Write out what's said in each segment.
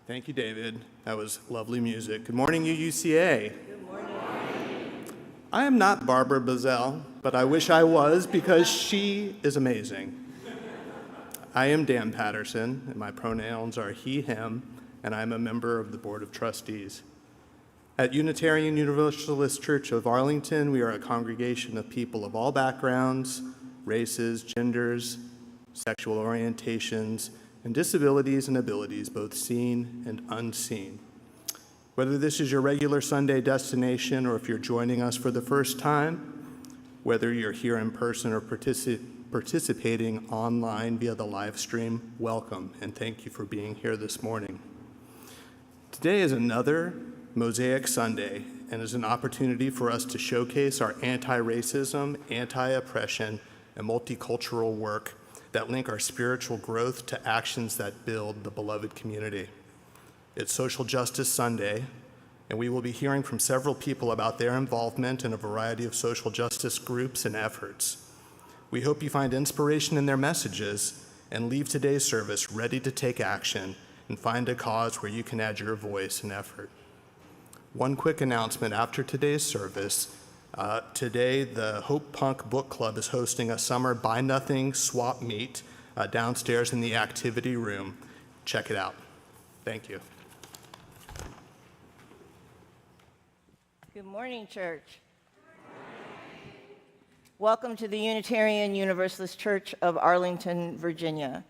Thank you, David. That was lovely music. Good morning, UUCA. Good morning. I am not Barbara Bazell, but I wish I was because she is amazing. I am Dan Patterson, and my pronouns are he, him, and I'm a member of the Board of Trustees. At Unitarian Universalist Church of Arlington, we are a congregation of people of all backgrounds, races, genders, sexual orientations, and disabilities and abilities, both seen and unseen. Whether this is your regular Sunday destination or if you're joining us for the first time, whether you're here in person or participating online via the live stream, welcome and thank you for being here this morning. Today is another Mosaic Sunday and is an opportunity for us to showcase our anti-racism, anti-oppression, and multicultural work that link our spiritual growth to actions that build the beloved community. It's Social Justice Sunday, and we will be hearing from several people about their involvement in a variety of social justice groups and efforts. We hope you find inspiration in their messages and leave today's service ready to take action and find a cause where you can add your voice and effort. One quick announcement after today's service. Today, the Hope Punk Book Club is hosting a summer Buy Nothing swap meet downstairs in the activity room. Check it out. Thank you. Good morning, church. Welcome to the Unitarian Universalist Church of Arlington, Virginia.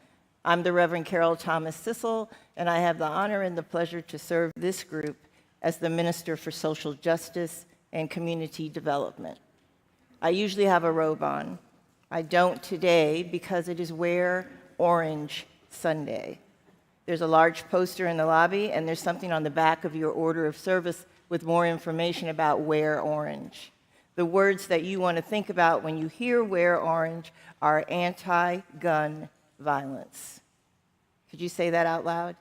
I'm the Reverend Carol Thomas Sissel, and I have the honor and the pleasure to serve this group as the Minister for Social Justice and Community Development. I usually have a robe on. I don't today because it is Wear Orange Sunday. There's a large poster in the lobby, and there's something on the back of your order of service with more information about Wear Orange. The words that you want to think about when you hear Wear Orange are anti-gun violence. Could you say that out loud?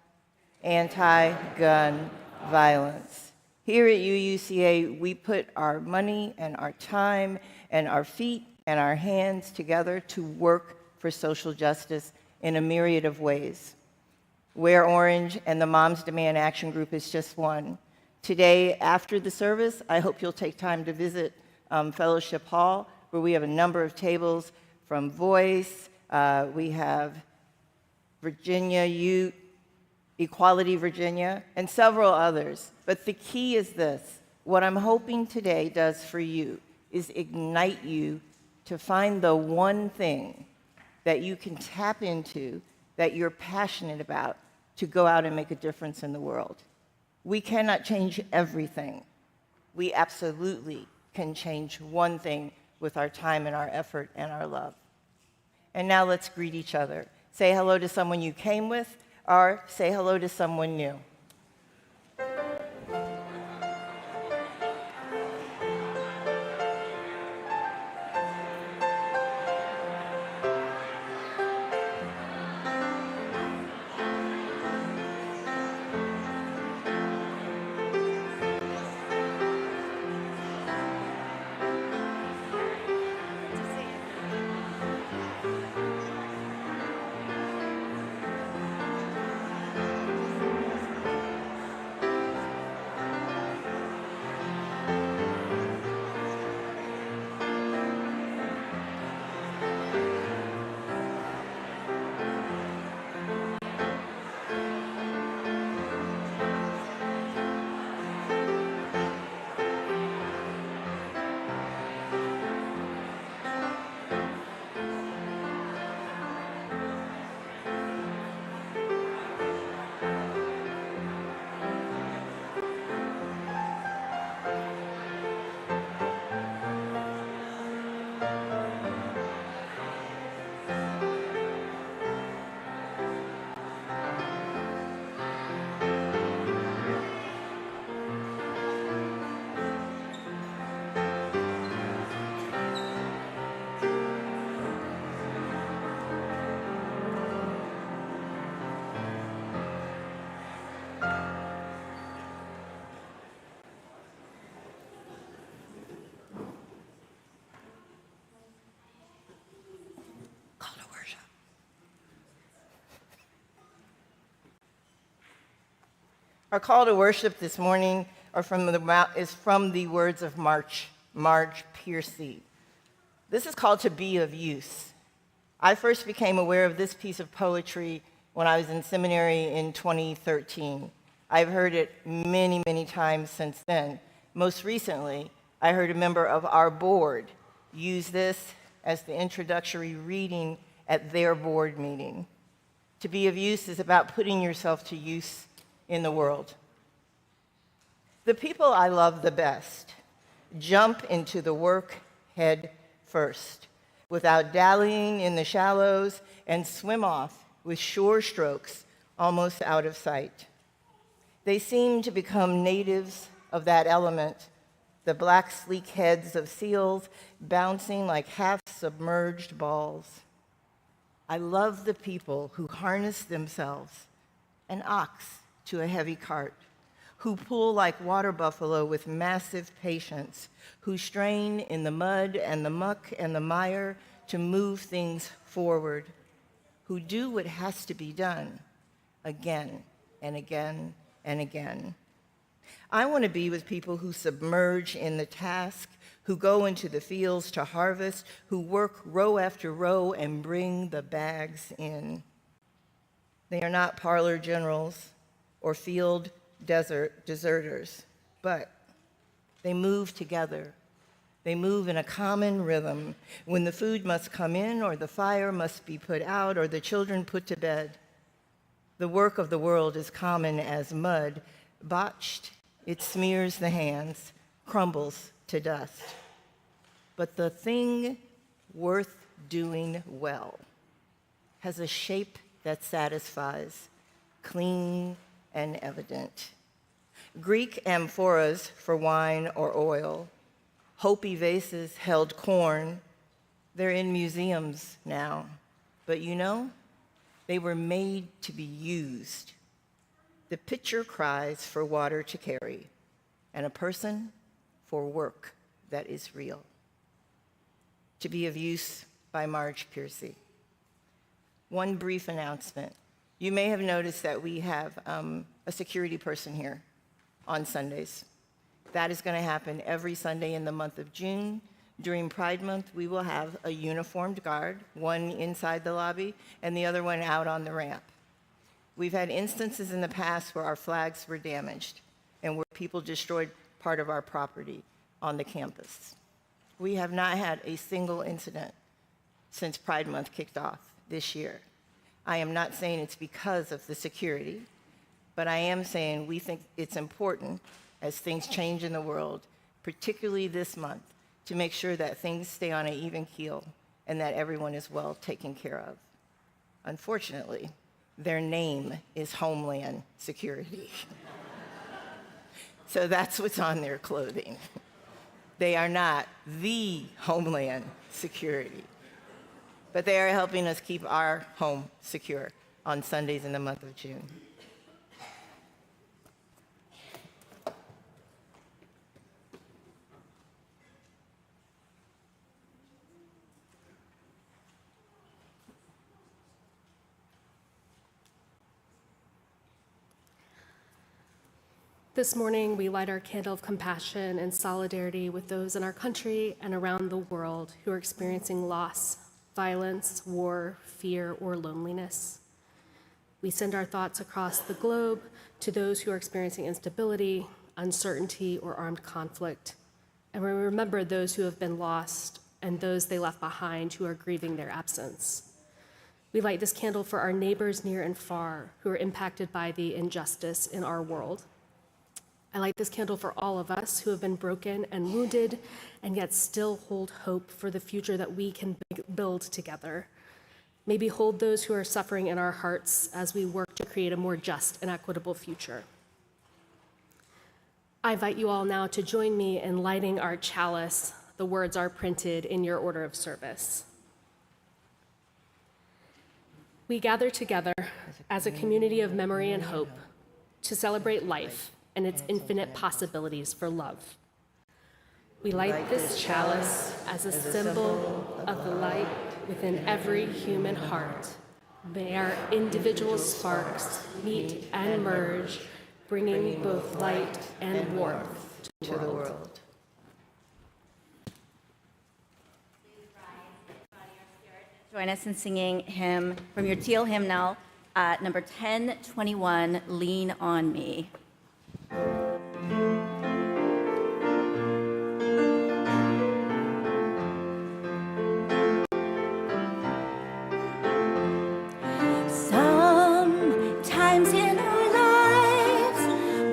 Anti-gun violence. Here at UUCA, we put our money and our time and our feet and our hands together to work for social justice in a myriad of ways. Wear Orange and the Moms Demand Action Group is just one. Today, after the service, I hope you'll take time to visit Fellowship Hall, where we have a number of tables from Voice, we have Virginia Youth, Equality Virginia, and several others. But the key is this. What I'm hoping today does for you is ignite you to find the one thing that you can tap into that you're passionate about to go out and make a difference in the world. We cannot change everything. We absolutely can change one thing with our time and our effort and our love. And now let's greet each other. Say hello to someone you came with, or say hello to someone new. Our call to worship this morning is from the words of Marge Piercy. This is called To Be of Use. I first became aware of this piece of poetry when I was in seminary in 2013. I've heard it many, many times since then. Most recently, I heard a member of our board use this as the introductory reading at their board meeting. To be of use is about putting yourself to use in the world. The people I love the best jump into the work head first, without dallying in the shallows, and swim off with sure strokes almost out of sight. They seem to become natives of that element, the black sleek heads of seals bouncing like half-submerged balls. I love the people who harness themselves, an ox to a heavy cart, who pull like water buffalo with massive patience, who strain in the mud and the muck and the mire to move things forward, who do what has to be done again and again and again. I want to be with people who submerge in the task, who go into the fields to harvest, who work row after row and bring the bags in. They are not parlor generals or field deserters, but they move together. They move in a common rhythm when the food must come in, or the fire must be put out, or the children put to bed. The work of the world is common as mud. Botched, it smears the hands, crumbles to dust. But the thing worth doing well has a shape that satisfies, clean and evident. Greek amphoras for wine or oil, Hopi vases held corn. They're in museums now. But you know, they were made to be used. The pitcher cries for water to carry, and a person for work that is real. To Be of Use by Marge Piercy. One brief announcement. You may have noticed that we have a security person here on Sundays. That is going to happen every Sunday in the month of June. During Pride Month, we will have a uniformed guard, one inside the lobby and the other one out on the ramp. We've had instances in the past where our flags were damaged and where people destroyed part of our property on the campus. We have not had a single incident since Pride Month kicked off this year. I am not saying it's because of the security, but I am saying we think it's important as things change in the world, particularly this month, to make sure that things stay on an even keel and that everyone is well taken care of. Unfortunately, their name is Homeland Security. So that's what's on their clothing. They are not the Homeland Security, but they are helping us keep our home secure on Sundays in the month of June. This morning, we light our candle of compassion and solidarity with those in our country and around the world who are experiencing loss, violence, war, fear, or loneliness. We send our thoughts across the globe to those who are experiencing instability, uncertainty, or armed conflict. And we remember those who have been lost and those they left behind who are grieving their absence. We light this candle for our neighbors near and far who are impacted by the injustice in our world. I light this candle for all of us who have been broken and wounded and yet still hold hope for the future that we can build together. May we hold those who are suffering in our hearts as we work to create a more just and equitable future. I invite you all now to join me in lighting our chalice. The words are printed in your order of service. We gather together as a community of memory and hope to celebrate life and its infinite possibilities for love. We light this chalice as a symbol of the light within every human heart. May our individual sparks meet and merge, bringing both light and warmth to the world. Join us in singing hymn from your teal hymnal, number 1021, Lean on Me. Sometimes in our lives,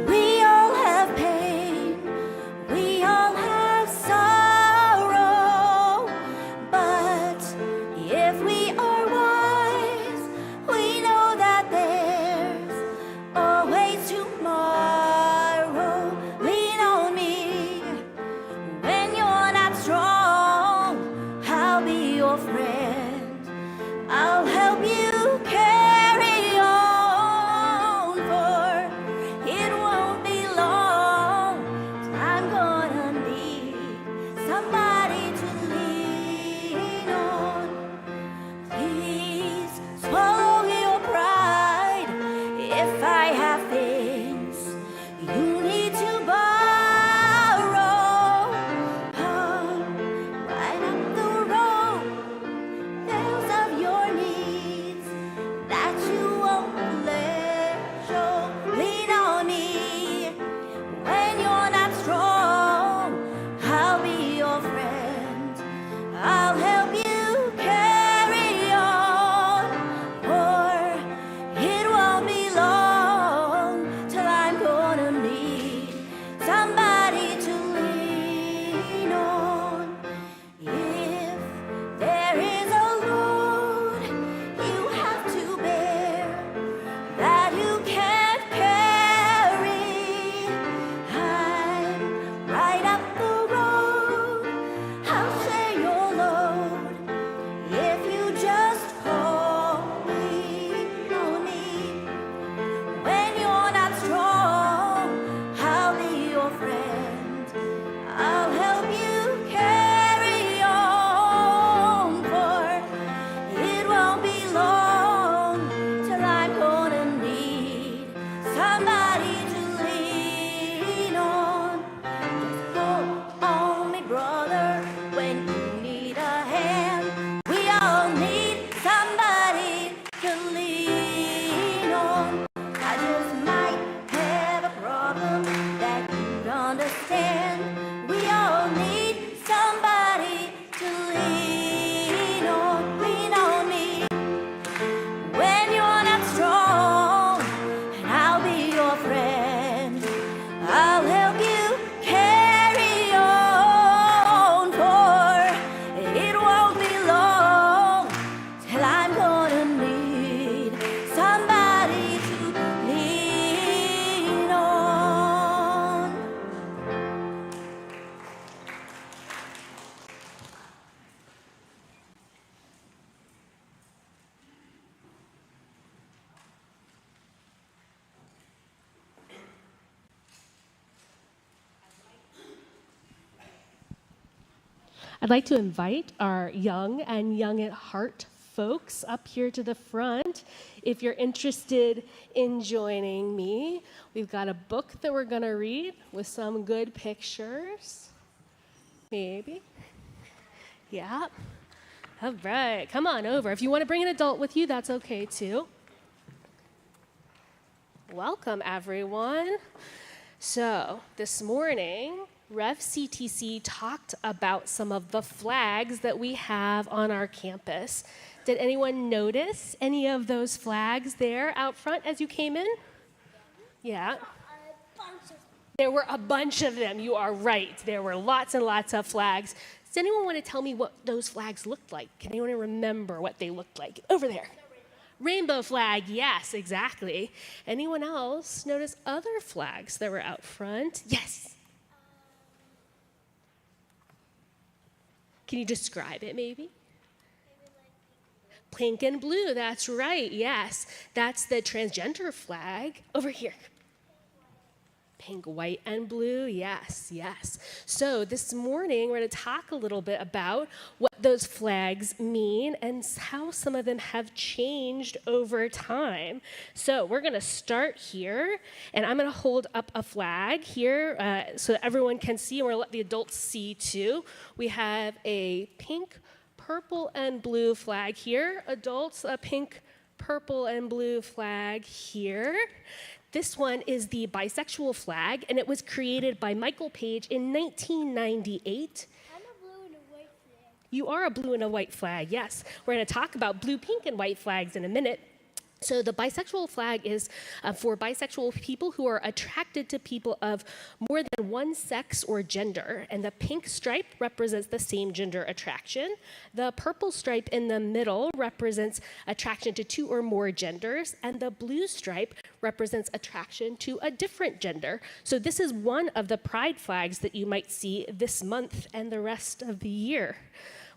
we all have pain, we all have sorrow, but if we are wise, we know that there's always tomorrow. Lean on me when you're not strong. I'll be your friend. I'll help you carry on, for it won't be long till I'm gonna need somebody to lean on. Please swallow your pride if I have things you need to borrow. Come right up the road, those of your needs that you won't let show. Lean on me when you're not strong. I'll be your friend. I'll help you carry on, for it won't be long till I'm gonna need somebody to lean on. If there is a load you have to bear that you can't carry, I'm right up the road. I'll share your load if you just call me. On me when you're not strong. I'll be your friend. I'll help you carry on, for it won't be long till I'm gonna need somebody to lean on. Just call on me, brother, when you need a hand. We all need somebody to lean on. I just might have a problem that you'd understand. We all need somebody to lean on. Lean on me when you're not strong, and I'll be your friend. I'll help you carry on, for it won't be long till I'm gonna need somebody to lean on. I'd like to invite our young and young at heart folks up here to the front. If you're interested in joining me, we've got a book that we're going to read with some good pictures. Maybe. Yeah. All right. Come on over. If you want to bring an adult with you, that's okay too. Welcome, everyone. So, this morning, Rev CTC talked about some of the flags that we have on our campus. Did anyone notice any of those flags there out front as you came in? Yeah. There were a bunch of them. You are right. There were lots and lots of flags. Does anyone want to tell me what those flags looked like? Can anyone remember what they looked like? Over there. Rainbow flag, yes, exactly. Anyone else notice other flags that were out front? Yes. Can you describe it maybe? Pink and blue, that's right, yes. That's the transgender flag over here. Pink, white, and blue. Yes, yes. So this morning, we're going to talk a little bit about what those flags mean and how some of them have changed over time. So we're going to start here, and I'm going to hold up a flag here so that everyone can see, and we're going to let the adults see too. We have a pink, purple, and blue flag here. Adults, a pink, purple, and blue flag here. This one is the bisexual flag, and it was created by Michael Page in 1998. I'm a blue and a white flag. You are a blue and a white flag, yes. We're going to talk about blue, pink, and white flags in a minute. So the bisexual flag is for bisexual people who are attracted to people of more than one sex or gender. And the pink stripe represents the same gender attraction. The purple stripe in the middle represents attraction to two or more genders. And the blue stripe represents attraction to a different gender. So this is one of the pride flags that you might see this month and the rest of the year.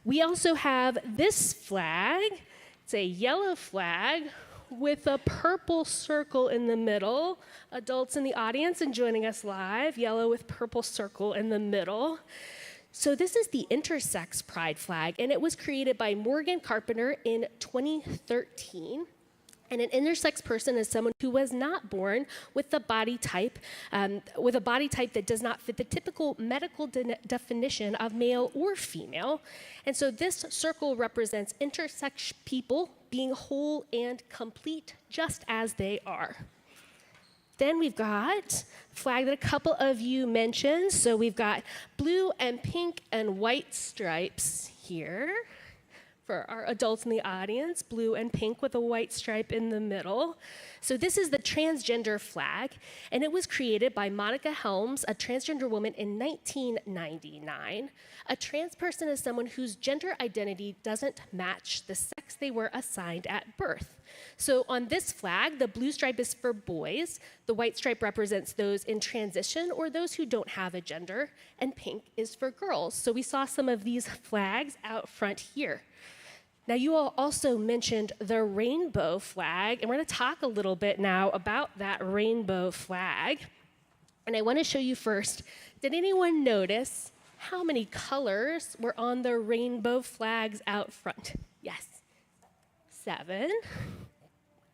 We also have this flag. It's a yellow flag with a purple circle in the middle. Adults in the audience and joining us live, yellow with purple circle in the middle. So this is the intersex pride flag, and it was created by Morgan Carpenter in 2013. And an intersex person is someone who was not born with a body type that does not fit the typical medical definition of male or female. And so this circle represents intersex people being whole and complete just as they are. Then we've got a flag that a couple of you mentioned. So we've got blue and pink and white stripes here. For our adults in the audience, blue and pink with a white stripe in the middle. So this is the transgender flag, and it was created by Monica Helms, a transgender woman, in 1999. A trans person is someone whose gender identity doesn't match the sex they were assigned at birth. So on this flag, the blue stripe is for boys, the white stripe represents those in transition or those who don't have a gender, and pink is for girls. So we saw some of these flags out front here. Now, you all also mentioned the rainbow flag, and we're going to talk a little bit now about that rainbow flag. And I want to show you first, did anyone notice how many colors were on the rainbow flags out front? Yes. 7.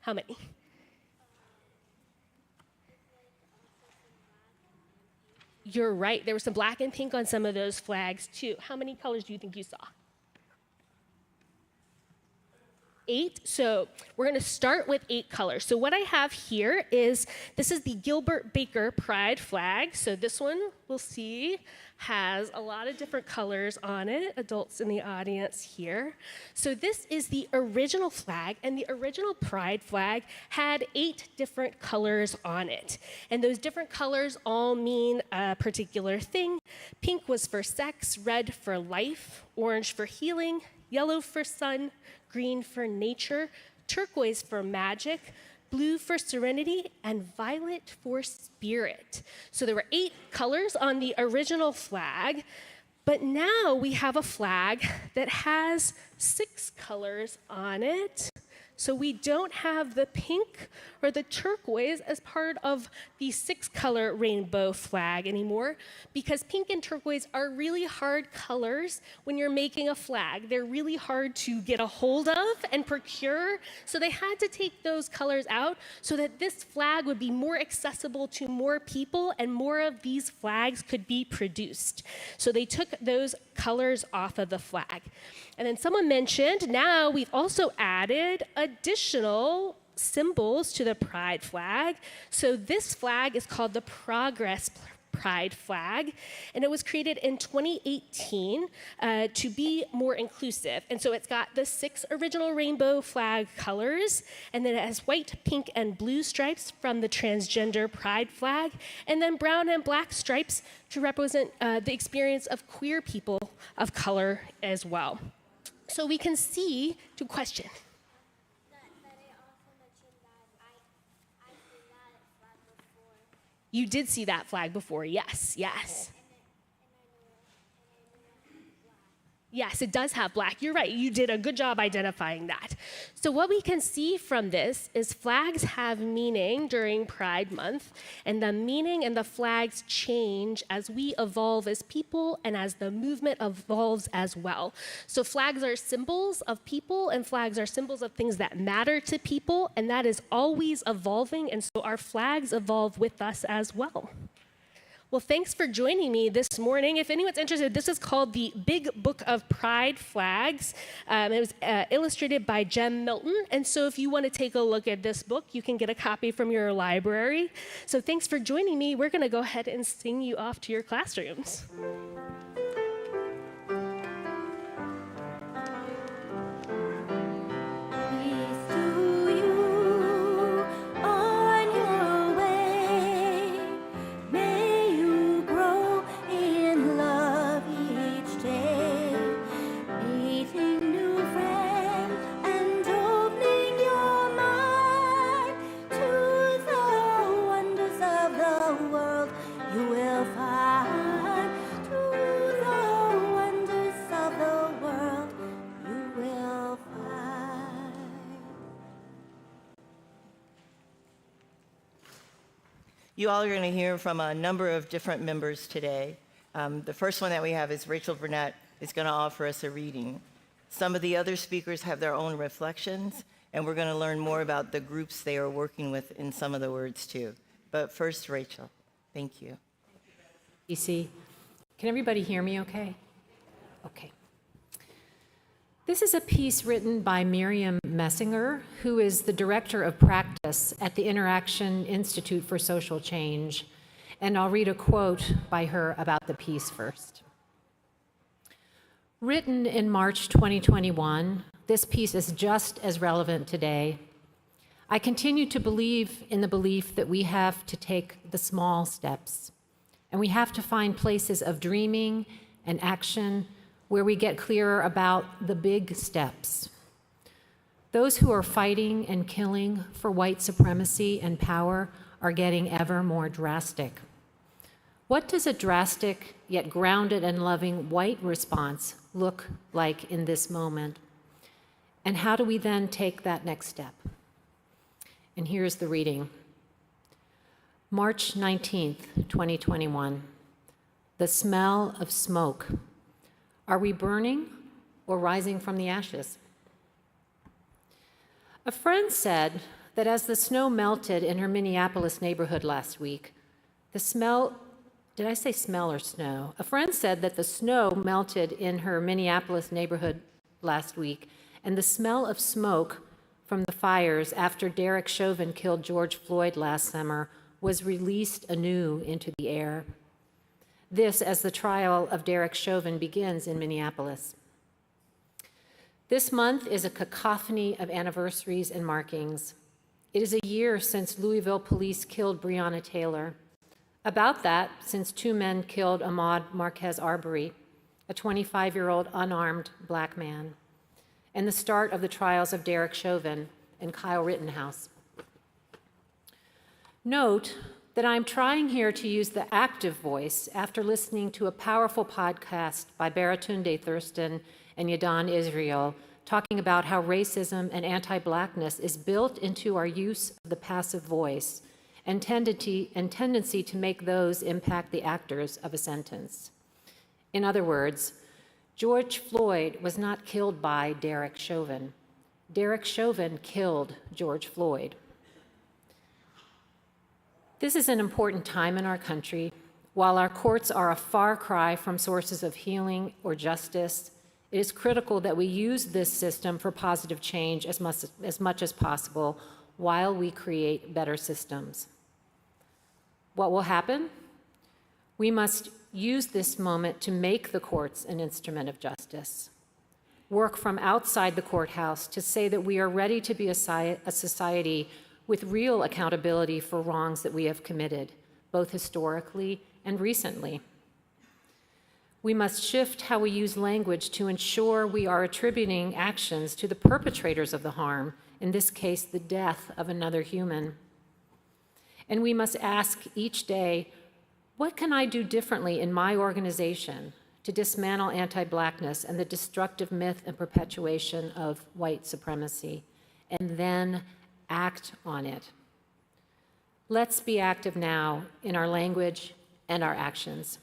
How many? You're right. There was some black and pink on some of those flags, too. How many colors do you think you saw? 8. So we're going to start with 8 colors. So what I have here is, this is the Gilbert Baker Pride flag. So this one, we'll see, has a lot of different colors on it, adults in the audience here. So this is the original flag, and the original Pride flag had 8 different colors on it. And those different colors all mean a particular thing. Pink was for sex, red for life, orange for healing, yellow for sun, green for nature, turquoise for magic, blue for serenity, and violet for spirit. So there were 8 colors on the original flag, but now we have a flag that has 6 colors on it. So we don't have the pink or the turquoise as part of the 6-color rainbow flag anymore, because pink and turquoise are really hard colors when you're making a flag. They're really hard to get a hold of and procure, so they had to take those colors out so that this flag would be more accessible to more people and more of these flags could be produced. So they took those colors off of the flag. And then someone mentioned, now we've also added additional symbols to the Pride flag. So this flag is called the Progress Pride flag, and it was created in 2018 to be more inclusive. And so it's got the 6 original rainbow flag colors, and then it has white, pink, and blue stripes from the transgender Pride flag, and then brown and black stripes to represent the experience of queer people of color as well. So we can see, to question. That I also mentioned that I see that flag before. You did see that flag before, yes, yes. Yes, it does have black. You're right. You did a good job identifying that. So what we can see from this is flags have meaning during Pride Month, and the meaning and the flags change as we evolve as people and as the movement evolves as well. So flags are symbols of people, and flags are symbols of things that matter to people, and that is always evolving, and so our flags evolve with us as well. Well, thanks for joining me this morning. If anyone's interested, this is called the Big Book of Pride Flags. It was illustrated by Jem Milton. And so if you want to take a look at this book, you can get a copy from your library. So thanks for joining me. We're going to go ahead and sing you off to your classrooms. Peace to you on your way. May you grow in love each day, meeting new friends and opening your mind to the wonders of the world you will find. To the wonders of the world you will find. You all are going to hear from a number of different members today. The first one that we have is Rachel Burnett is going to offer us a reading. Some of the other speakers have their own reflections, and we're going to learn more about the groups they are working with in some of the words too. But first, Rachel, thank you. EC. Can everybody hear me okay? Okay. This is a piece written by Miriam Messinger, who is the Director of Practice at the Interaction Institute for Social Change. And I'll read a quote by her about the piece first. Written in March 2021, this piece is just as relevant today. I continue to believe in the belief that we have to take the small steps, and we have to find places of dreaming and action where we get clearer about the big steps. Those who are fighting and killing for white supremacy and power are getting ever more drastic. What does a drastic yet grounded and loving white response look like in this moment? And how do we then take that next step? And here's the reading. March 19th, 2021. The smell of smoke. Are we burning or rising from the ashes? A friend said that as the snow melted in her Minneapolis neighborhood last week, the smell, did I say smell or snow? A friend said that the snow melted in her Minneapolis neighborhood last week, and the smell of smoke from the fires after Derek Chauvin killed George Floyd last summer was released anew into the air. This as the trial of Derek Chauvin begins in Minneapolis. This month is a cacophony of anniversaries and markings. It is a year since Louisville police killed Breonna Taylor. About that, since two men killed Ahmaud Marquez Arbery, a 25-year-old unarmed black man, and the start of the trials of Derek Chauvin and Kyle Rittenhouse. Note that I'm trying here to use the active voice after listening to a powerful podcast by Baratunde Thurston and Yadan Israel talking about how racism and anti-blackness is built into our use of the passive voice and tendency to make those impact the actors of a sentence. In other words, George Floyd was not killed by Derek Chauvin. Derek Chauvin killed George Floyd. This is an important time in our country. While our courts are a far cry from sources of healing or justice, it is critical that we use this system for positive change as much as possible while we create better systems. What will happen? We must use this moment to make the courts an instrument of justice. Work from outside the courthouse to say that we are ready to be a society with real accountability for wrongs that we have committed, both historically and recently. We must shift how we use language to ensure we are attributing actions to the perpetrators of the harm, in this case, the death of another human. And we must ask each day, what can I do differently in my organization to dismantle anti-Blackness and the destructive myth and perpetuation of white supremacy, and then act on it. Let's be active now in our language and our actions.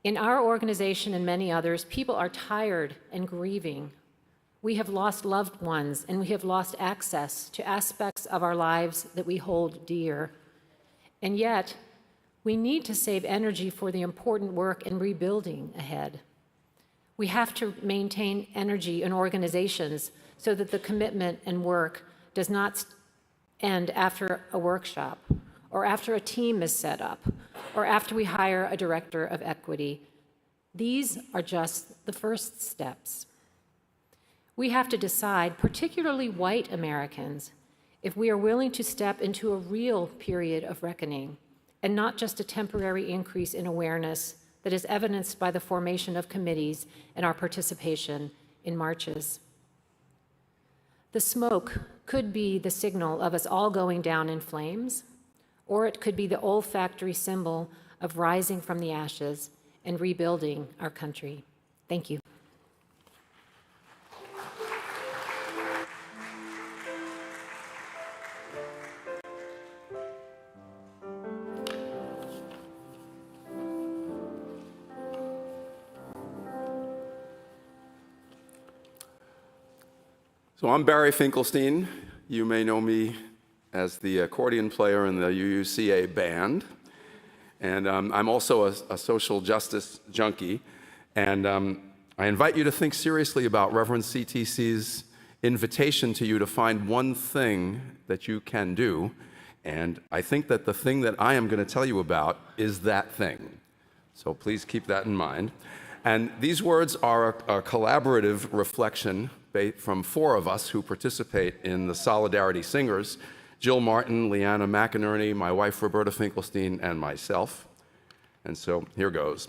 In our organization and many others, people are tired and grieving. We have lost loved ones, and we have lost access to aspects of our lives that we hold dear. And yet, we need to save energy for the important work in rebuilding ahead. We have to maintain energy in organizations so that the commitment and work does not end after a workshop, or after a team is set up, or after we hire a director of equity. These are just the first steps. We have to decide, particularly white Americans, if we are willing to step into a real period of reckoning, and not just a temporary increase in awareness that is evidenced by the formation of committees and our participation in marches. The smoke could be the signal of us all going down in flames, or it could be the olfactory symbol of rising from the ashes and rebuilding our country. Thank you. So I'm Barry Finkelstein. You may know me as the accordion player in the UUCA band. And I'm also a social justice junkie. And I invite you to think seriously about Reverend CTC's invitation to you to find one thing that you can do. And I think that the thing that I am going to tell you about is that thing. So please keep that in mind. And these words are a collaborative reflection from four of us who participate in the Solidarity Singers: Jill Martin, Leanna McInerney, my wife Roberta Finkelstein, and myself. And so here goes.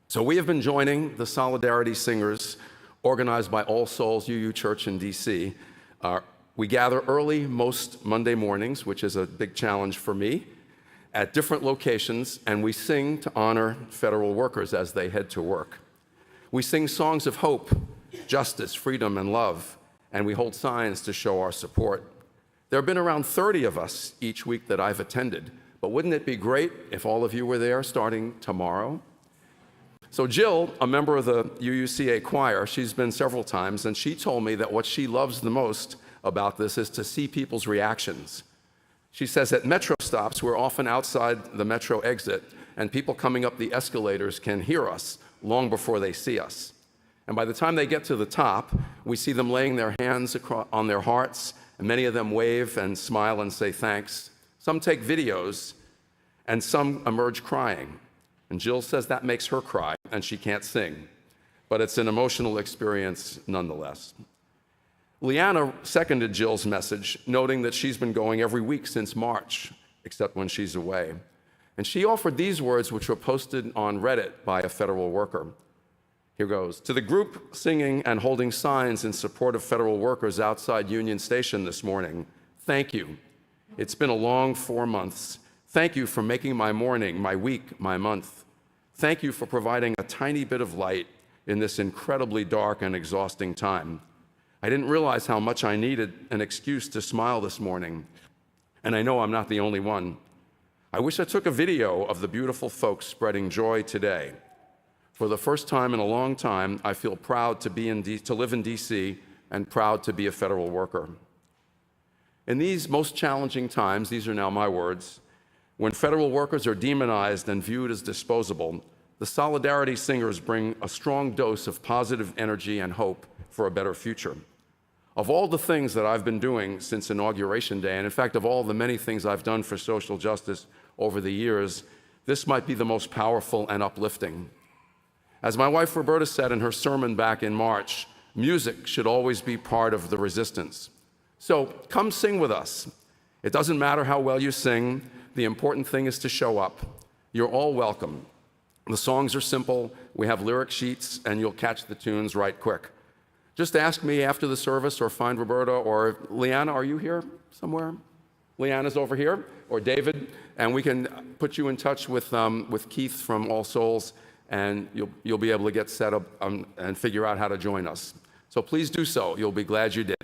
So we have been joining the Solidarity Singers, organized by All Souls UU Church in DC. We gather early most Monday mornings, which is a big challenge for me, at different locations, and we sing to honor federal workers as they head to work. We sing songs of hope, justice, freedom, and love, and we hold signs to show our support. There have been around 30 of us each week that I've attended, but wouldn't it be great if all of you were there starting tomorrow? So Jill, a member of the UUCA choir, she's been several times, and she told me that what she loves the most about this is to see people's reactions. She says at metro stops, we're often outside the metro exit, and people coming up the escalators can hear us long before they see us. And by the time they get to the top, we see them laying their hands on their hearts, and many of them wave and smile and say thanks. Some take videos, and some emerge crying. And Jill says that makes her cry, and she can't sing. But it's an emotional experience nonetheless. Leanna seconded Jill's message, noting that she's been going every week since March, except when she's away. And she offered these words, which were posted on Reddit by a federal worker. Here goes. To the group singing and holding signs in support of federal workers outside Union Station this morning, thank you. It's been a long 4 months. Thank you for making my morning, my week, my month. Thank you for providing a tiny bit of light in this incredibly dark and exhausting time. I didn't realize how much I needed an excuse to smile this morning, and I know I'm not the only one. I wish I took a video of the beautiful folks spreading joy today. For the first time in a long time, I feel proud to live in DC and proud to be a federal worker. In these most challenging times, these are now my words, when federal workers are demonized and viewed as disposable, the Solidarity Singers bring a strong dose of positive energy and hope for a better future. Of all the things that I've been doing since Inauguration Day, and in fact of all the many things I've done for social justice over the years, this might be the most powerful and uplifting. As my wife Roberta said in her sermon back in March, music should always be part of the resistance. So come sing with us. It doesn't matter how well you sing. The important thing is to show up. You're all welcome. The songs are simple. We have lyric sheets, and you'll catch the tunes right quick. Just ask me after the service, or find Roberta, or Leanna, are you here somewhere? Leanna's over here, or David, and we can put you in touch with Keith from All Souls, and you'll be able to get set up and figure out how to join us. So please do so. You'll be glad you did.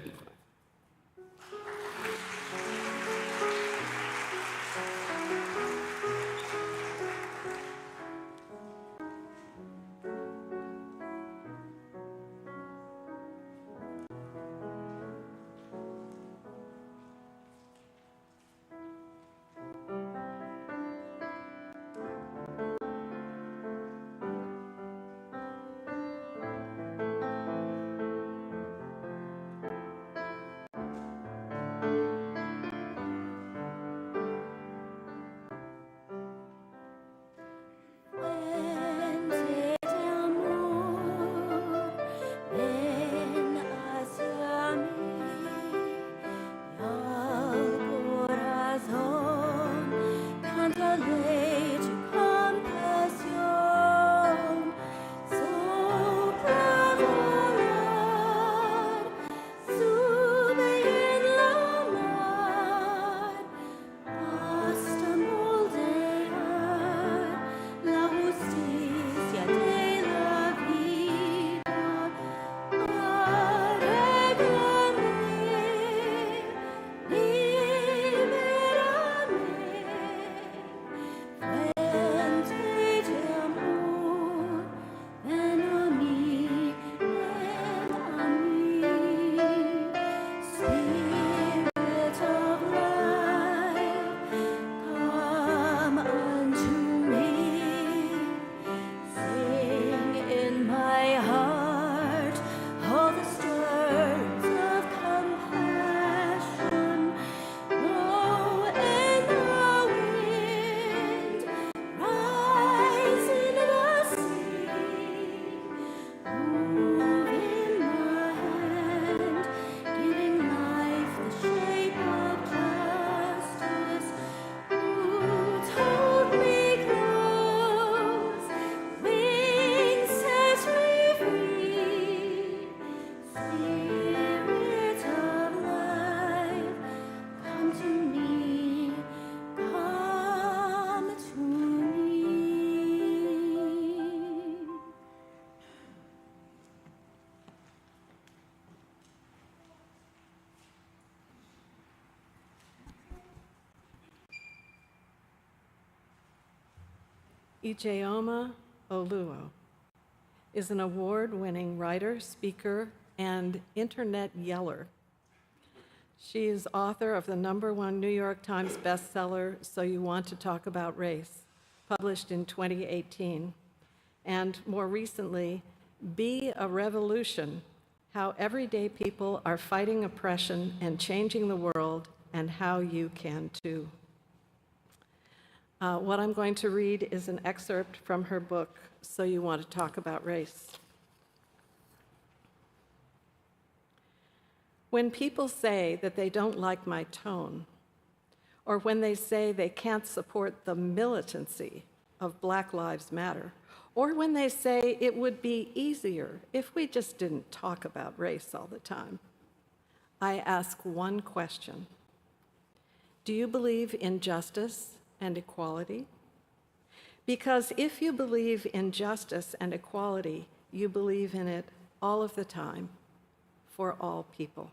Fuente de amor, ven hacia mí, y al corazón cántale tu compasión, sopla volar, sube en la mar, hasta moldear la justicia de la vida. Arréglame, libérame, fuente de amor, ven a mí, ven a mí. Spirit of life, come unto me. Sing in my heart all the stars of compassion. Blow in the wind, rise in the sea. Move in my hand, giving life the shape of justice. Roots hold me close, wings set me free. Spirit of life, come to me, come to me. Ijeoma Oluo is an award-winning writer, speaker, and internet yeller. She is author of the #1 New York Times bestseller, So You Want to Talk About Race, published in 2018, and more recently, Be a Revolution, How Everyday People Are Fighting Oppression and Changing the World, and How You Can Too. What I'm going to read is an excerpt from her book, So You Want to Talk About Race. When people say that they don't like my tone, or when they say they can't support the militancy of Black Lives Matter, or when they say it would be easier if we just didn't talk about race all the time, I ask one question. Do you believe in justice and equality? Because if you believe in justice and equality, you believe in it all of the time, for all people.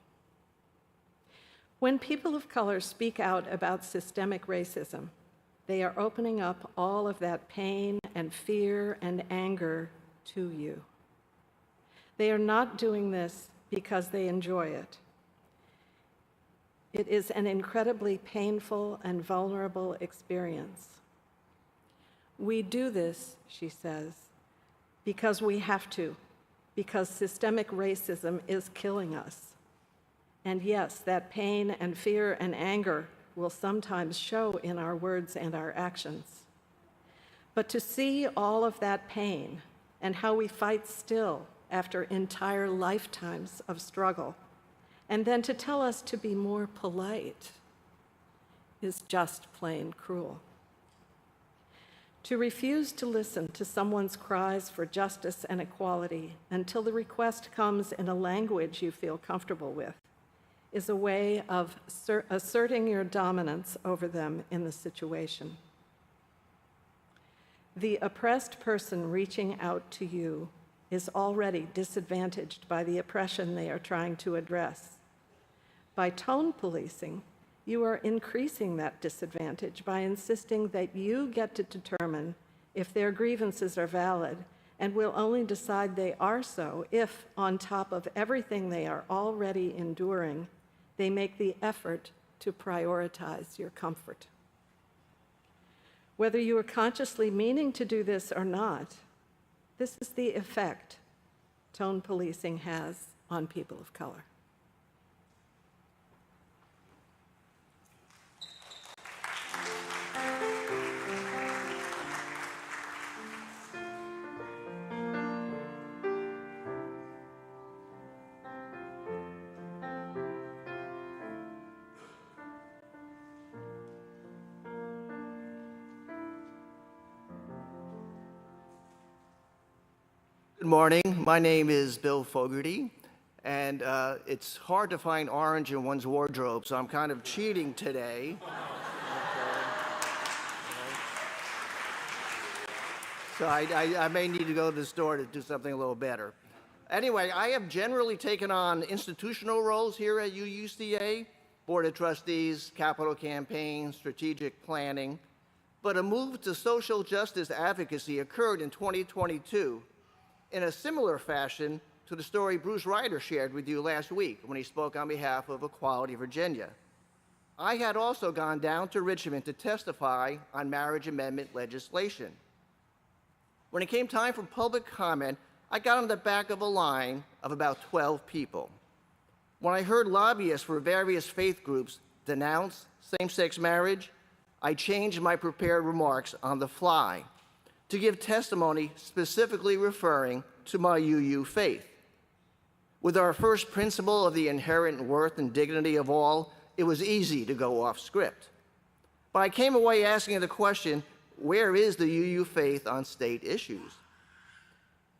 When people of color speak out about systemic racism, they are opening up all of that pain and fear and anger to you. They are not doing this because they enjoy it. It is an incredibly painful and vulnerable experience. We do this, she says, because we have to, because systemic racism is killing us. And yes, that pain and fear and anger will sometimes show in our words and our actions. But to see all of that pain and how we fight still after entire lifetimes of struggle, and then to tell us to be more polite, is just plain cruel. To refuse to listen to someone's cries for justice and equality until the request comes in a language you feel comfortable with is a way of asserting your dominance over them in the situation. The oppressed person reaching out to you is already disadvantaged by the oppression they are trying to address. By tone policing, you are increasing that disadvantage by insisting that you get to determine if their grievances are valid and will only decide they are so if, on top of everything they are already enduring, they make the effort to prioritize your comfort. Whether you are consciously meaning to do this or not, this is the effect tone policing has on people of color. Good morning. My name is Bill Fogarty, and it's hard to find orange in one's wardrobe, so I'm kind of cheating today. So I may need to go to the store to do something a little better. Anyway, I have generally taken on institutional roles here at UUCA, Board of Trustees, capital campaign, strategic planning, but a move to social justice advocacy occurred in 2022 in a similar fashion to the story Bruce Ryder shared with you last week when he spoke on behalf of Equality Virginia. I had also gone down to Richmond to testify on marriage amendment legislation. When it came time for public comment, I got on the back of a line of about 12 people. When I heard lobbyists for various faith groups denounce same-sex marriage, I changed my prepared remarks on the fly to give testimony specifically referring to my UU faith. With our first principle of the inherent worth and dignity of all, it was easy to go off script. But I came away asking the question, where is the UU faith on state issues?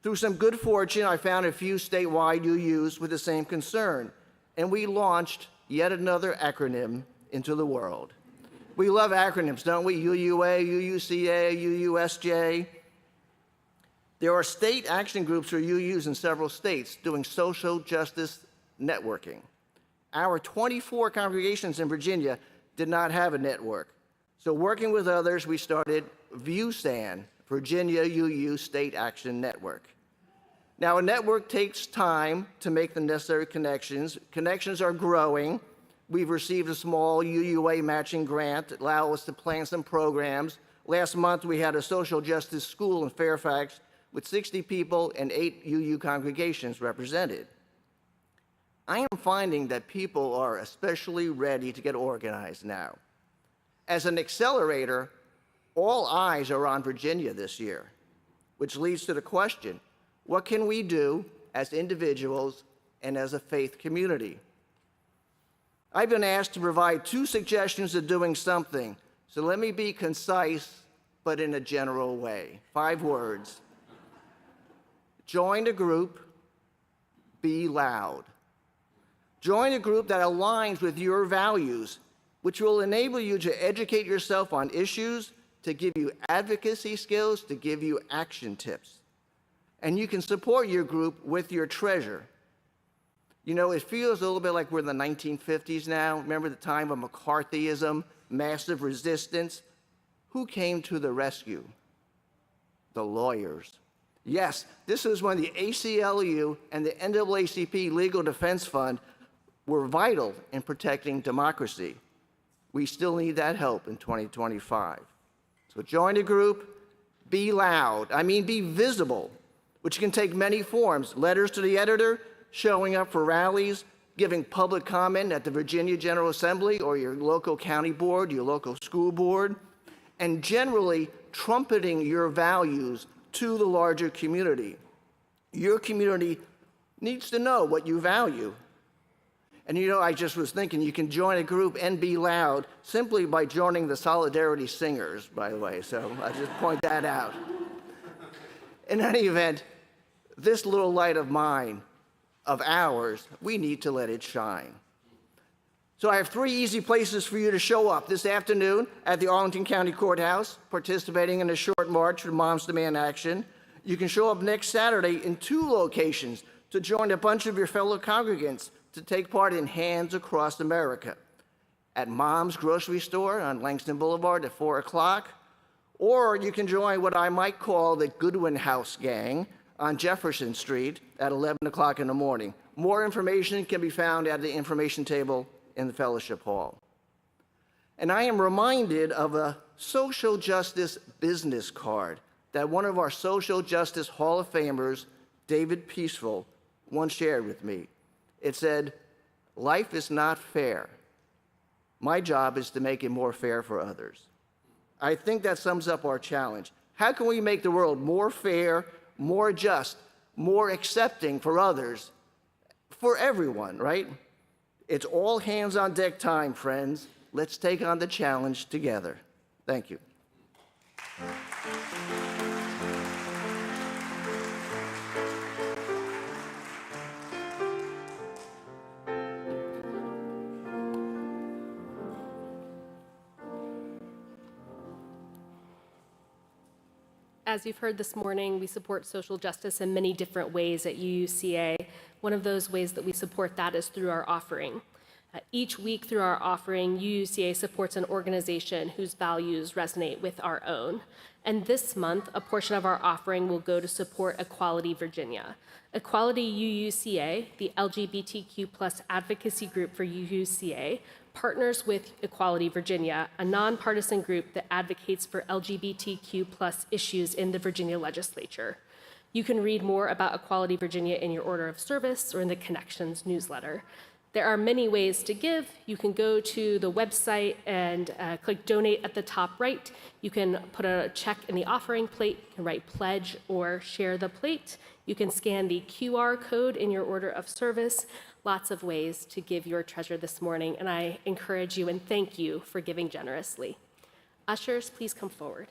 Through some good fortune, I found a few statewide UUs with the same concern, and we launched yet another acronym into the world. We love acronyms, don't we? UUA, UUCA, UUSJ. There are state action groups or UUs in several states doing social justice networking. Our 24 congregations in Virginia did not have a network. So working with others, we started ViewSTAN, Virginia UU State Action Network. Now, a network takes time to make the necessary connections. Connections are growing. We've received a small UUA matching grant that allows us to plan some programs. Last month, we had a social justice school in Fairfax with 60 people and 8 UU congregations represented. I am finding that people are especially ready to get organized now. As an accelerator, all eyes are on Virginia this year, which leads to the question, what can we do as individuals and as a faith community? I've been asked to provide 2 suggestions of doing something, so let me be concise, but in a general way. 5 words. Join a group, be loud. Join a group that aligns with your values, which will enable you to educate yourself on issues, to give you advocacy skills, to give you action tips. And you can support your group with your treasure. You know, it feels a little bit like we're in the 1950s now. Remember the time of McCarthyism, massive resistance? Who came to the rescue? The lawyers. Yes, this is when the ACLU and the NAACP Legal Defense Fund were vital in protecting democracy. We still need that help in 2025. So join a group, be loud. Be visible, which can take many forms. Letters to the editor, showing up for rallies, giving public comment at the Virginia General Assembly or your local county board, your local school board, and generally trumpeting your values to the larger community. Your community needs to know what you value. And I just was thinking you can join a group and be loud simply by joining the Solidarity Singers, by the way, so I just point that out. In any event, this little light of mine, of ours, we need to let it shine. So I have 3 easy places for you to show up this afternoon at the Arlington County Courthouse, participating in a short march for Moms Demand Action. You can show up next Saturday in 2 locations to join a bunch of your fellow congregants to take part in Hands Across America. At Mom's Grocery Store on Langston Boulevard at 4 o'clock, or you can join what I might call the Goodwin House Gang on Jefferson Street at 11 o'clock in the morning. More information can be found at the information table in the Fellowship Hall. And I am reminded of a social justice business card that one of our social justice Hall of Famers, David Peaceful, once shared with me. It said, "Life is not fair. My job is to make it more fair for others." I think that sums up our challenge. How can we make the world more fair, more just, more accepting for others, for everyone, right? It's all hands on deck time, friends. Let's take on the challenge together. Thank you. As you've heard this morning, we support social justice in many different ways at UUCA. One of those ways that we support that is through our offering. Each week through our offering, UUCA supports an organization whose values resonate with our own. And this month, a portion of our offering will go to support Equality Virginia. Equality UUCA, the LGBTQ+ advocacy group for UUCA, partners with Equality Virginia, a nonpartisan group that advocates for LGBTQ+ issues in the Virginia legislature. You can read more about Equality Virginia in your order of service or in the Connections newsletter. There are many ways to give. You can go to the website and click Donate at the top right. You can put a check in the offering plate. You can write Pledge or Share the Plate. You can scan the QR code in your order of service. Lots of ways to give your treasure this morning, and I encourage you and thank you for giving generously. Ushers, please come forward.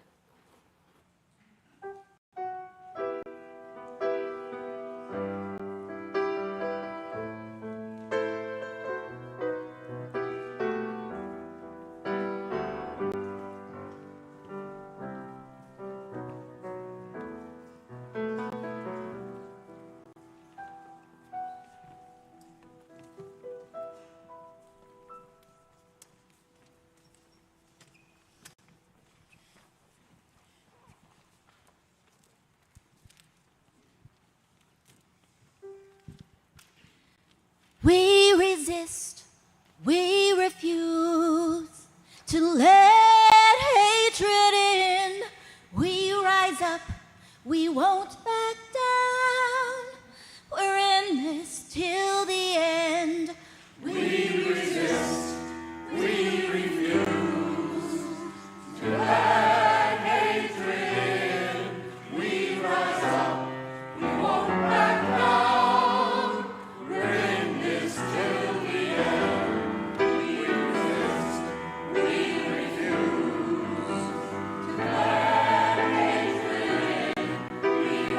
We resist, we refuse to let hatred in. We rise up, we won't back down. We're in this till the end. We resist, we refuse to let hatred in. We rise up, we won't back down. We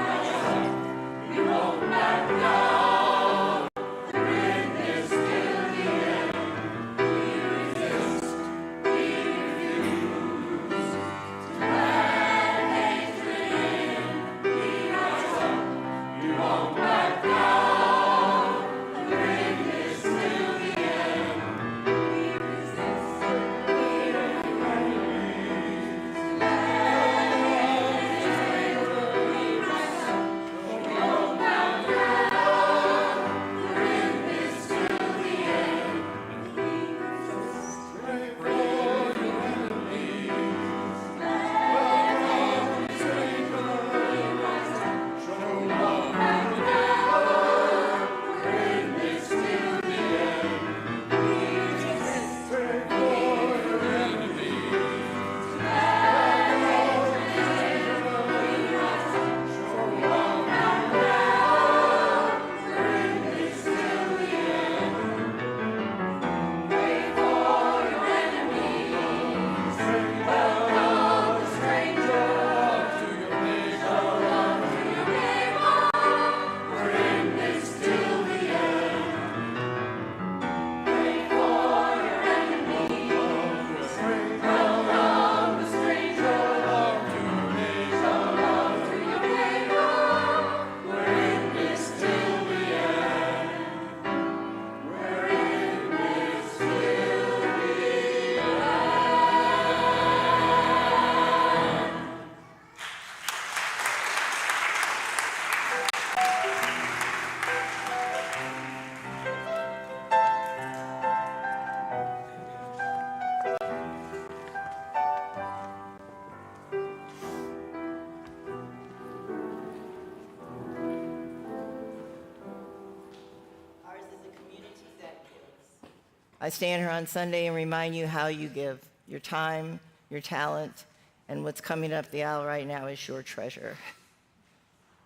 I stand here on Sunday and remind you how you give. Your time, your talent, and what's coming up the aisle right now is your treasure.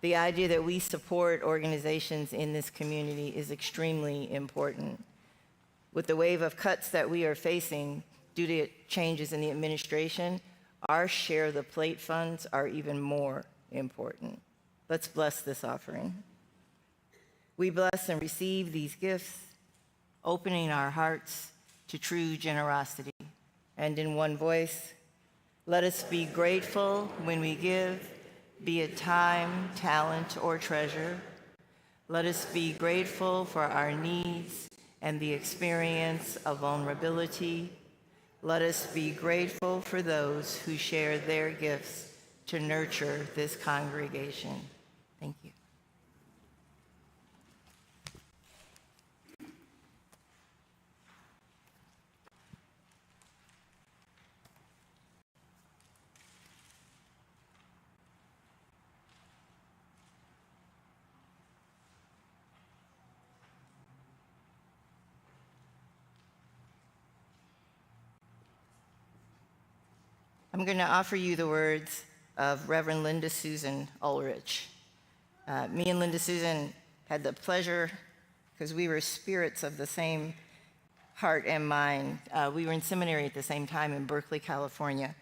The idea that we support organizations in this community is extremely important. With the wave of cuts that we are facing due to changes in the administration, our share of the plate funds are even more important. Let's bless this offering. We bless and receive these gifts, opening our hearts to true generosity. And in one voice, let us be grateful when we give, be it time, talent, or treasure. Let us be grateful for our needs and the experience of vulnerability. Let us be grateful for those who share their gifts to nurture this congregation. Thank you. I'm going to offer you the words of Reverend Linda Susan Ulrich. Me and Linda Susan had the pleasure, because we were spirits of the same heart and mind. We were in seminary at the same time in Berkeley, California.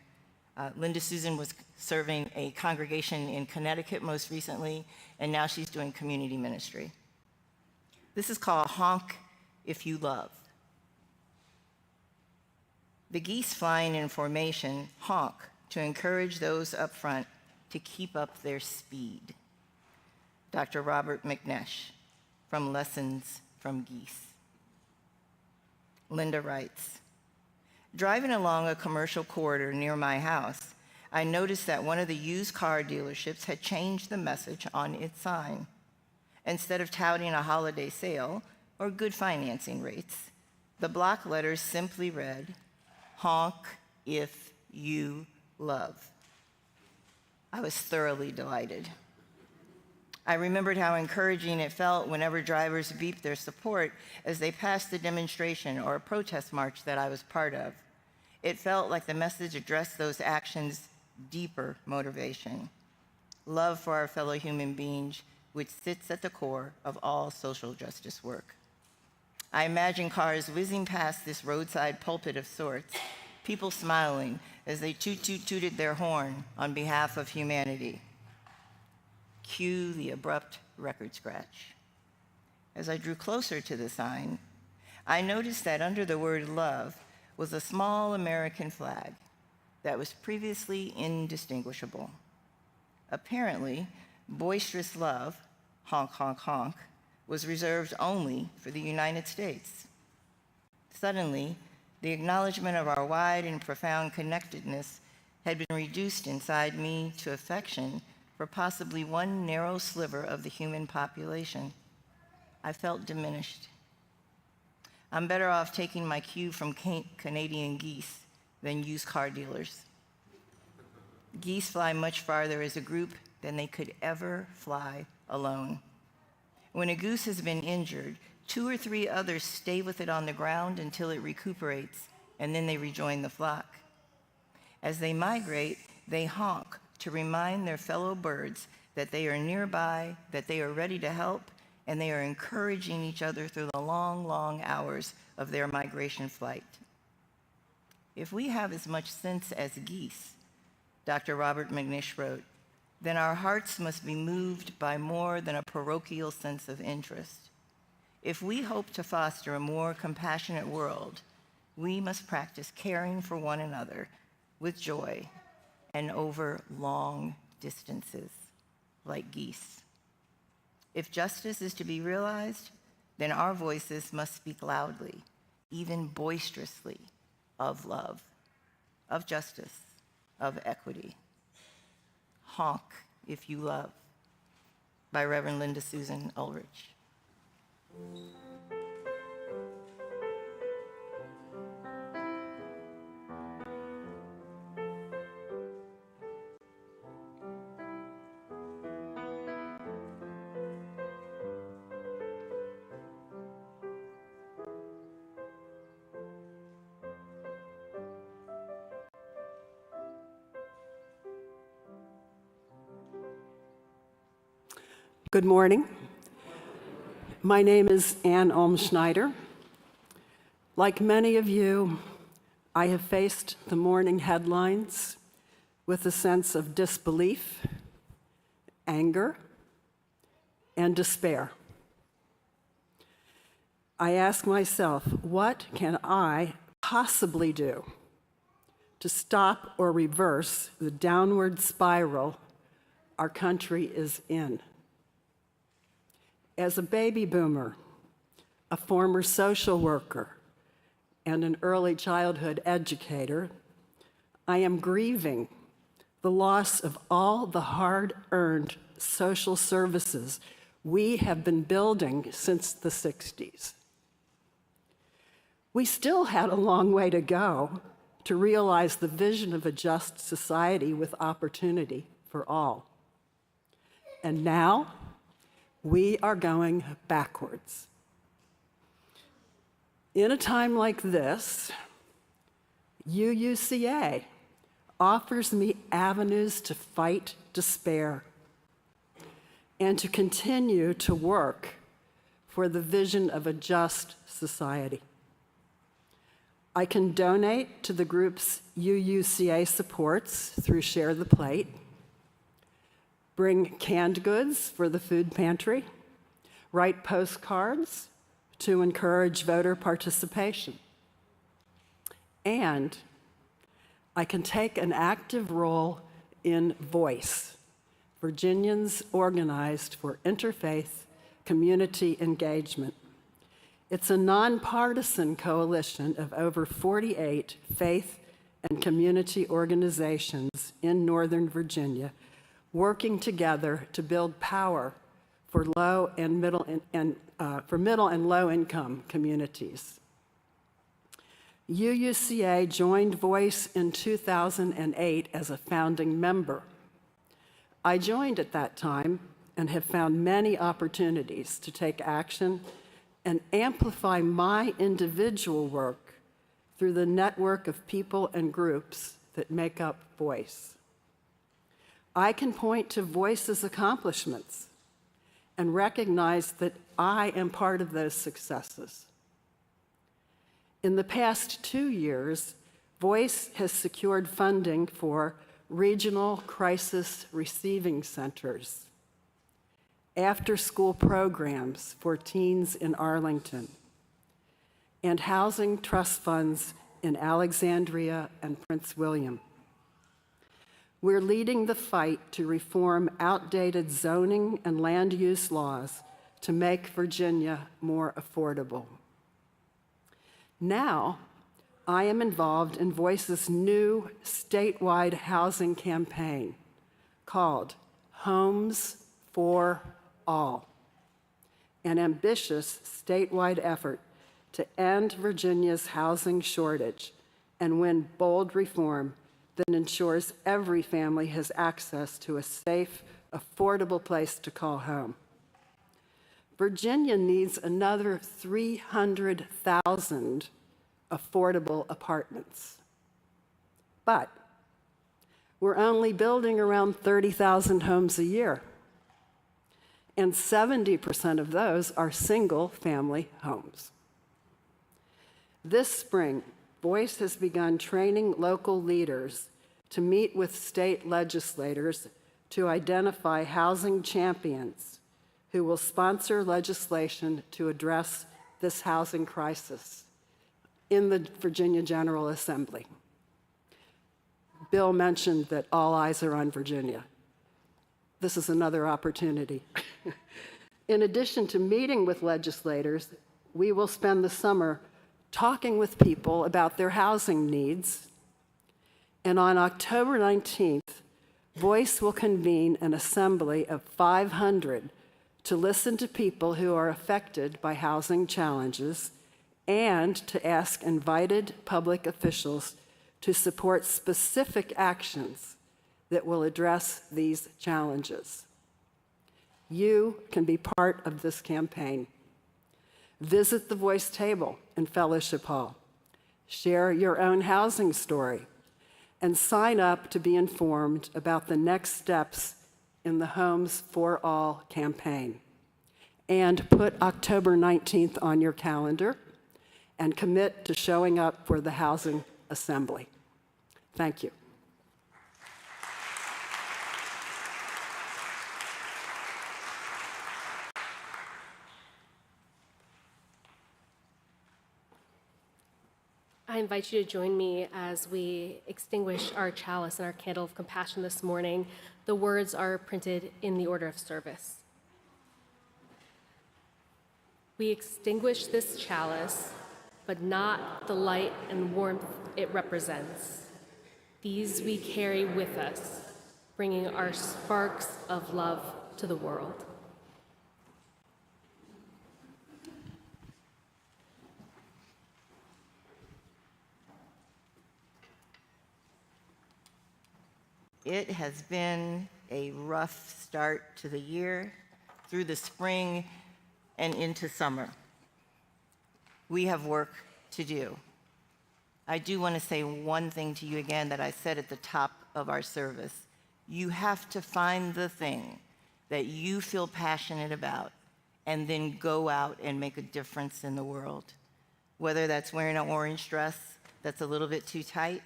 Linda Susan was serving a congregation in Connecticut most recently, and now she's doing community ministry. This is called Honk If You Love. The geese flying in formation honk to encourage those up front to keep up their speed. Dr. Robert McNesh from Lessons from Geese. Linda writes, driving along a commercial corridor near my house, I noticed that one of the used car dealerships had changed the message on its sign. Instead of touting a holiday sale or good financing rates, the block letters simply read, honk if you love. I was thoroughly delighted. I remembered how encouraging it felt whenever drivers beeped their support as they passed the demonstration or a protest march that I was part of. It felt like the message addressed those actions' deeper motivation, love for our fellow human beings, which sits at the core of all social justice work. I imagine cars whizzing past this roadside pulpit of sorts, people smiling as they tooted their horn on behalf of humanity. Cue the abrupt record scratch. As I drew closer to the sign, I noticed that under the word love was a small American flag that was previously indistinguishable. Apparently, boisterous love, honk, honk, honk, was reserved only for the United States. Suddenly, the acknowledgement of our wide and profound connectedness had been reduced inside me to affection for possibly one narrow sliver of the human population. I felt diminished. I'm better off taking my cue from Canadian geese than used car dealers. Geese fly much farther as a group than they could ever fly alone. When a goose has been injured, 2 or 3 others stay with it on the ground until it recuperates, and then they rejoin the flock. As they migrate, they honk to remind their fellow birds that they are nearby, that they are ready to help, and they are encouraging each other through the long, long hours of their migration flight. If we have as much sense as geese, Dr. Robert McNish wrote, then our hearts must be moved by more than a parochial sense of interest. If we hope to foster a more compassionate world, we must practice caring for one another with joy and over long distances, like geese. If justice is to be realized, then our voices must speak loudly, even boisterously, of love, of justice, of equity. Honk If You Love by Reverend Linda Susan Ulrich. Good morning. My name is Ann Schneider. Like many of you, I have faced the morning headlines with a sense of disbelief, anger, and despair. I ask myself, what can I possibly do to stop or reverse the downward spiral our country is in? As a baby boomer, a former social worker, and an early childhood educator, I am grieving the loss of all the hard-earned social services we have been building since the 60s. We still had a long way to go to realize the vision of a just society with opportunity for all. And now, we are going backwards. In a time like this, UUCA offers me avenues to fight despair and to continue to work for the vision of a just society. I can donate to the groups UUCA supports through Share the Plate, bring canned goods for the food pantry, write postcards to encourage voter participation. And I can take an active role in Voice, Virginians Organized for Interfaith Community Engagement. It's a nonpartisan coalition of over 48 faith and community organizations in Northern Virginia working together to build power for middle and low income communities. UUCA joined Voice in 2008 as a founding member. I joined at that time and have found many opportunities to take action and amplify my individual work through the network of people and groups that make up Voice. I can point to Voice's accomplishments and recognize that I am part of those successes. In the past 2 years, Voice has secured funding for regional crisis receiving centers, after-school programs for teens in Arlington, and housing trust funds in Alexandria and Prince William. We're leading the fight to reform outdated zoning and land use laws to make Virginia more affordable. Now, I am involved in Voice's new statewide housing campaign called Homes for All, an ambitious statewide effort to end Virginia's housing shortage and win bold reform that ensures every family has access to a safe, affordable place to call home. Virginia needs another 300,000 affordable apartments. But we're only building around 30,000 homes a year, and 70% of those are single-family homes. This spring, Voice has begun training local leaders to meet with state legislators to identify housing champions who will sponsor legislation to address this housing crisis in the Virginia General Assembly. Bill mentioned that all eyes are on Virginia. This is another opportunity. In addition to meeting with legislators, we will spend the summer talking with people about their housing needs. And on October 19th, Voice will convene an assembly of 500 to listen to people who are affected by housing challenges and to ask invited public officials to support specific actions that will address these challenges. You can be part of this campaign. Visit the Voice table in Fellowship Hall. Share your own housing story and sign up to be informed about the next steps in the Homes for All campaign. And put October 19th on your calendar and commit to showing up for the Housing Assembly. Thank you. I invite you to join me as we extinguish our chalice and our candle of compassion this morning. The words are printed in the order of service. We extinguish this chalice, but not the light and warmth it represents. These we carry with us, bringing our sparks of love to the world. It has been a rough start to the year, through the spring and into summer. We have work to do. I do want to say one thing to you again that I said at the top of our service. You have to find the thing that you feel passionate about and then go out and make a difference in the world. Whether that's wearing an orange dress that's a little bit too tight,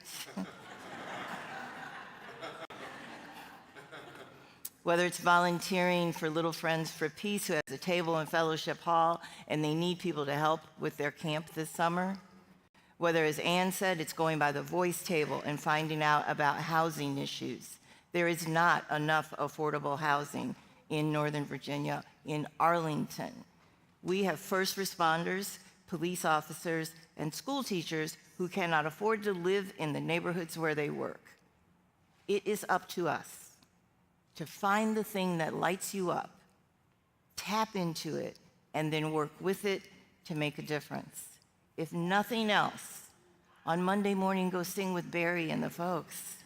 whether it's volunteering for Little Friends for Peace, who has a table in Fellowship Hall and they need people to help with their camp this summer, whether, as Ann said, it's going by the voice table and finding out about housing issues. There is not enough affordable housing in Northern Virginia, in Arlington. We have first responders, police officers, and school teachers who cannot afford to live in the neighborhoods where they work. It is up to us to find the thing that lights you up, tap into it, and then work with it to make a difference. If nothing else, on Monday morning, go sing with Barry and the folks.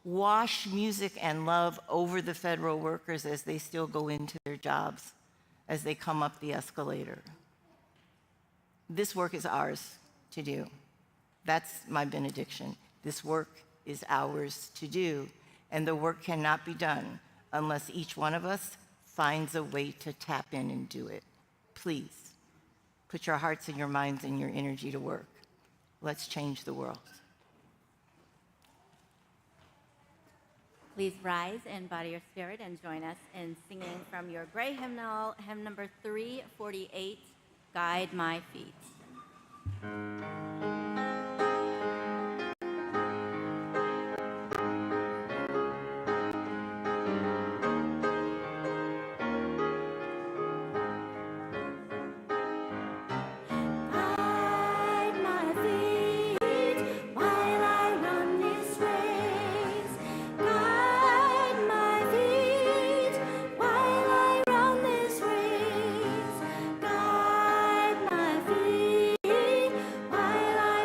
Wash music and love over the federal workers as they still go into their jobs, as they come up the escalator. This work is ours to do. That's my benediction. This work is ours to do. And the work cannot be done unless each one of us finds a way to tap in and do it. Please, put your hearts and your minds and your energy to work. Let's change the world. Please rise in body or spirit and join us in singing from your gray hymnal, hymn number 348, Guide My Feet. While I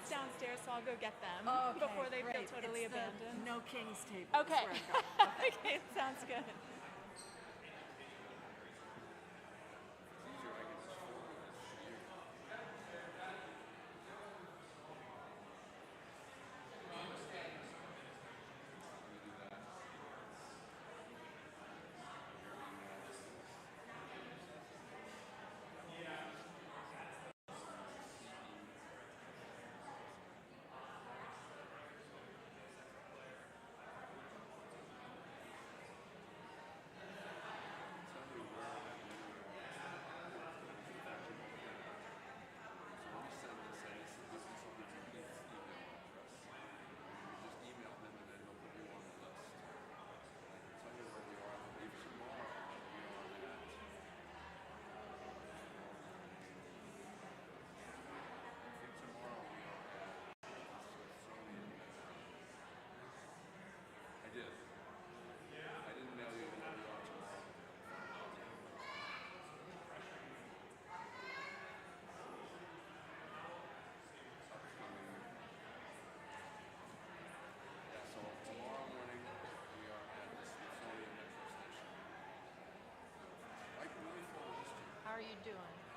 It's downstairs, so I'll go get them Okay, before they feel great. totally It's the abandoned. No Kings table. is Okay. where I'm going. Okay, sounds good. I did. I didn't mail you the tomorrow. Yeah, so tomorrow morning we are at the Smithsonian Metro Station. Right, really full of history. How are you doing?